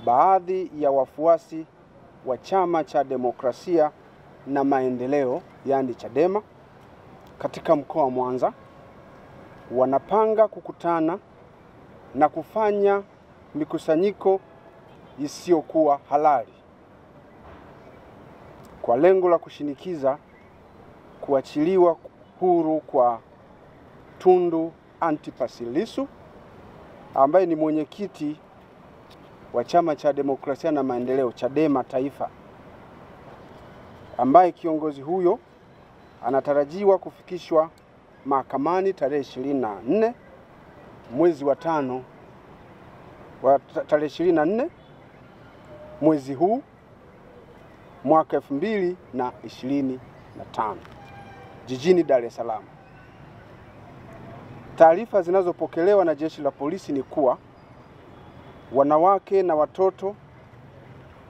baadhi ya wafuasi wa Chama cha Demokrasia na Maendeleo, yaani Chadema, katika mkoa wa Mwanza wanapanga kukutana na kufanya mikusanyiko isiyokuwa halali kwa lengo la kushinikiza kuachiliwa huru kwa Tundu Antipas Lissu ambaye ni mwenyekiti wa Chama cha Demokrasia na Maendeleo Chadema Taifa, ambaye kiongozi huyo anatarajiwa kufikishwa mahakamani tarehe 24 mwezi wa 5 tarehe 24 mwezi huu mwaka 2025 jijini Dar es Salaam. Taarifa zinazopokelewa na jeshi la polisi ni kuwa wanawake na watoto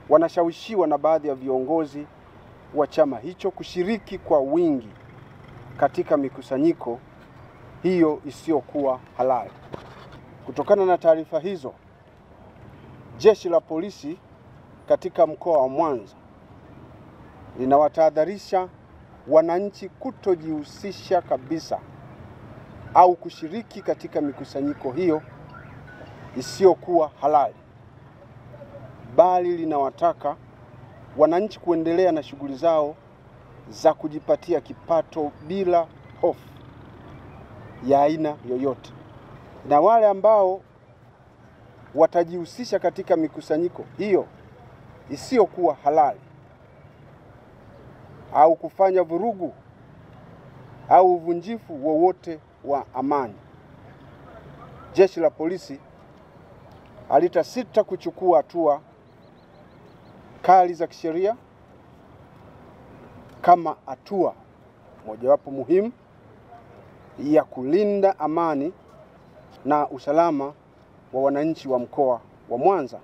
wanashawishiwa na baadhi ya viongozi wa chama hicho kushiriki kwa wingi katika mikusanyiko hiyo isiyokuwa halali. Kutokana na taarifa hizo, jeshi la polisi katika mkoa wa Mwanza linawatahadharisha wananchi kutojihusisha kabisa au kushiriki katika mikusanyiko hiyo isiyokuwa halali, bali linawataka wananchi kuendelea na shughuli zao za kujipatia kipato bila hofu ya aina yoyote. Na wale ambao watajihusisha katika mikusanyiko hiyo isiyokuwa halali au kufanya vurugu au uvunjifu wowote wa amani, jeshi la polisi halitasita kuchukua hatua kali za kisheria kama hatua mojawapo muhimu ya kulinda amani na usalama wa wananchi wa mkoa wa Mwanza.